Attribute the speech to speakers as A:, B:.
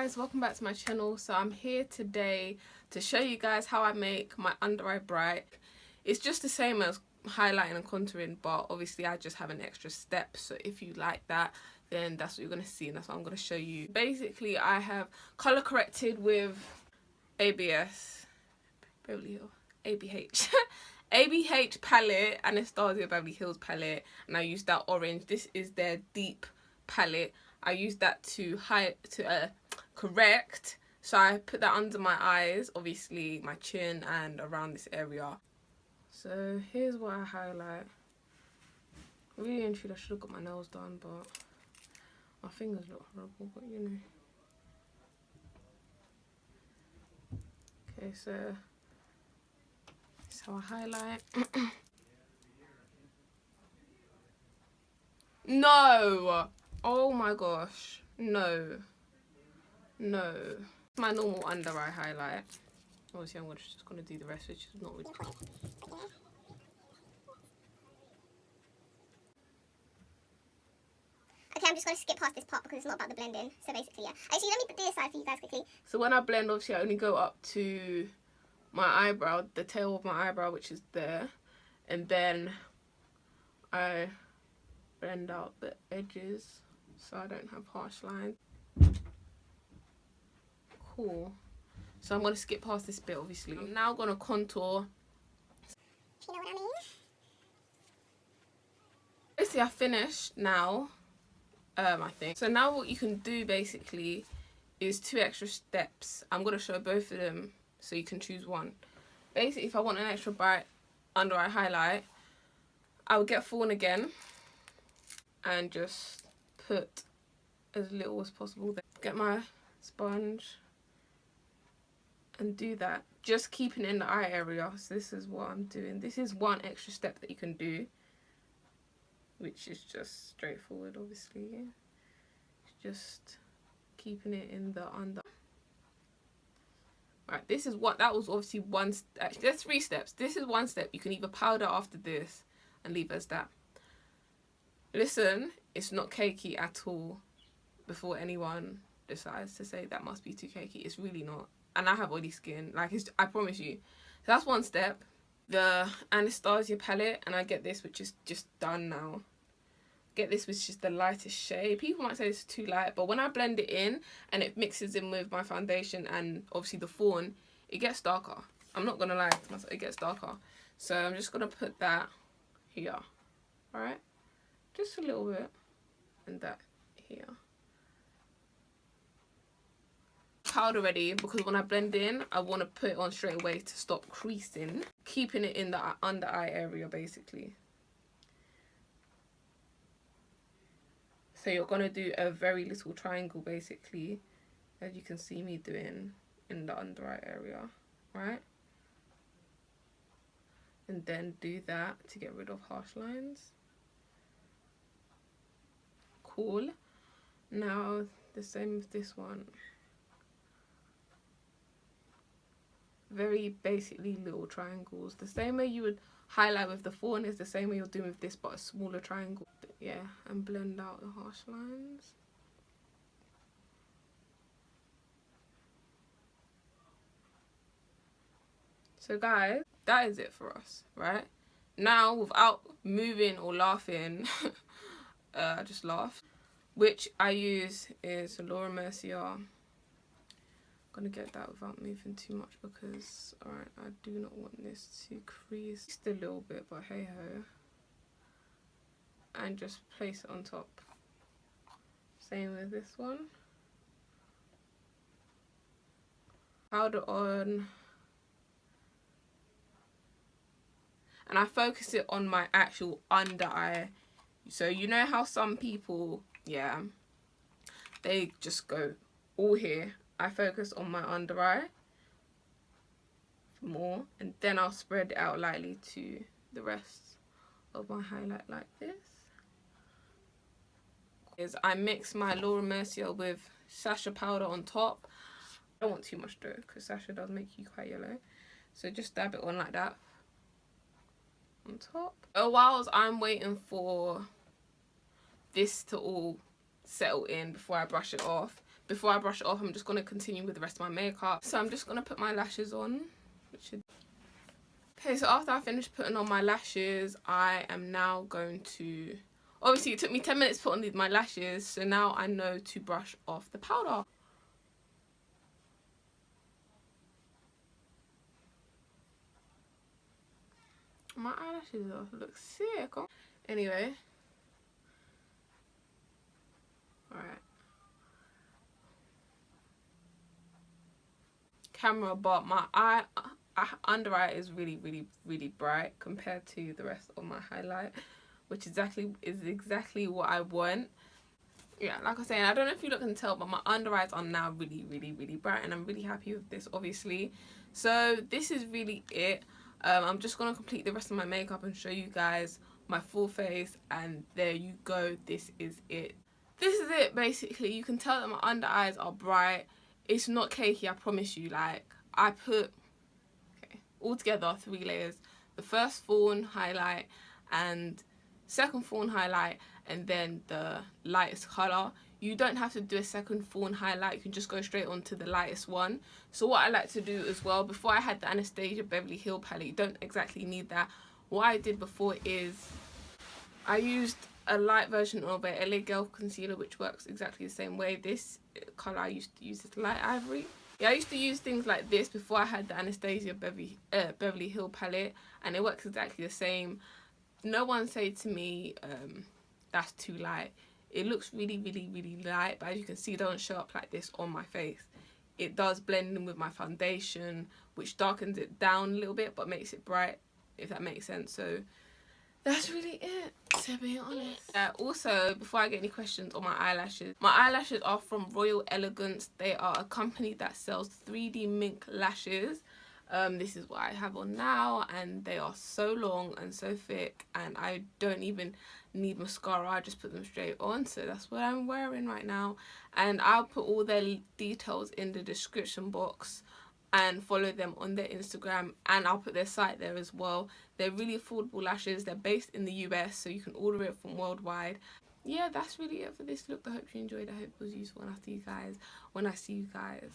A: guys, welcome back to my channel. So I'm here today to show you guys how I make my under eye bright. It's just the same as highlighting and contouring, but obviously I just have an extra step. So if you like that, then that's what you're going to see, and that's what I'm going to show you. Basically I have color corrected with ABS, Beverly Hills, ABH ABH palette, Anastasia Beverly Hills palette, and I use that orange. This is their deep palette. I use that to correct. So I put that under my eyes, obviously my chin and around this area. So here's what I highlight. Really and truly I should have got my nails done, but my fingers look horrible, but you know. Okay, so that's how I highlight. No! Oh my gosh. No. No. My normal under eye highlight. Obviously I'm just gonna do the rest, which is not really.
B: Okay, I'm just going to skip past this part because it's not about the blending. So basically, yeah. Actually, let me put this side for you guys quickly.
A: So when I blend, obviously I only go up to my eyebrow, the tail of my eyebrow, which is there. And then I blend out the edges so I don't have harsh lines. Cool. So I'm going to skip past this bit, obviously. I'm now going to contour.
B: If you know what I mean.
A: Basically, I finished now. I think. So now what you can do basically is 2 extra steps. I'm going to show both of them so you can choose one. Basically, if I want an extra bright under eye highlight, I would get fawn again and just put as little as possible there. Get my sponge and do that. Just keeping it in the eye area. So this is what I'm doing. This is one extra step that you can do, which is just straightforward, obviously. It's just keeping it in the under. Right, this is what, that was obviously one, actually there's 3 steps. This is one step. You can either powder after this and leave as that. Listen, it's not cakey at all before anyone decides to say that must be too cakey. It's really not. And I have oily skin, like it's, I promise you. So that's one step. The Anastasia palette, and I get this, which is just done now. Get this, which is the lightest shade. People might say it's too light, but when I blend it in and it mixes in with my foundation and obviously the fawn, it gets darker. I'm not gonna lie to myself, it gets darker. So I'm just gonna put that here, alright? Just a little bit, and that here. Powder ready, because when I blend in, I want to put it on straight away to stop creasing, keeping it in the under eye area basically. So you're going to do a very little triangle basically, as you can see me doing in the under eye area, right? And then do that to get rid of harsh lines. Cool. Now the same with this one. Very basically little triangles. The same way you would highlight with the fawn is the same way you're doing with this, but a smaller triangle. Yeah, and blend out the harsh lines. So guys, that is it for us, right? Now, without moving or laughing, I just laugh. Which I use is Laura Mercier. I'm gonna get that without moving too much because, alright, I do not want this to crease just a little bit, but hey ho. And just place it on top. Same with this one. Powder on. And I focus it on my actual under eye. So you know how some people, yeah, they just go all here. I focus on my under eye for more, and then I'll spread it out lightly to the rest of my highlight like this. I mix my Laura Mercier with Sacha powder on top. I don't want too much though, because Sacha does make you quite yellow. So just dab it on like that on top. Whilst I'm waiting for this to all settle in before I brush it off, before I brush it off, I'm just going to continue with the rest of my makeup. So I'm just going to put my lashes on. Okay, so after I finished putting on my lashes, I am now going to... Obviously, it took me 10 minutes to put on my lashes, so now I know to brush off the powder. My eyelashes look sick. Anyway. Alright. Camera, but my under eye is really bright compared to the rest of my highlight, which is exactly what I want. Yeah, like I was saying, I don't know if you can tell, but my under eyes are now really bright, and I'm really happy with this, obviously. So this is really it. I'm just gonna complete the rest of my makeup and show you guys my full face, and there you go. This is it. This is it, basically. You can tell that my under eyes are bright. It's not cakey, I promise you. Like, I put altogether 3 layers. The first fawn highlight and second fawn highlight, and then the lightest colour. You don't have to do a second fawn highlight, you can just go straight on to the lightest one. So what I like to do as well, before I had the Anastasia Beverly Hill palette, you don't exactly need that. What I did before is I used a light version of a Elegance concealer, which works exactly the same way. This colour I used to use is light ivory. Yeah, I used to use things like this before I had the Anastasia Beverly Hill palette, and it works exactly the same. No one say to me that's too light. It looks really light, but as you can see, it doesn't show up like this on my face. It does blend in with my foundation, which darkens it down a little bit but makes it bright, if that makes sense. So that's really it, to be honest. Also, before I get any questions on my eyelashes are from Royal Elegance. They are a company that sells 3D mink lashes. This is what I have on now, and they are so long and so thick, and I don't even need mascara. I just put them straight on, so that's what I'm wearing right now. And I'll put all their details in the description box, and follow them on their Instagram, and I'll put their site there as well. They're really affordable lashes. They're based in the US, so you can order it from worldwide. Yeah, that's really it for this look. I hope you enjoyed. I hope it was useful, and I'll see you guys when I see you guys.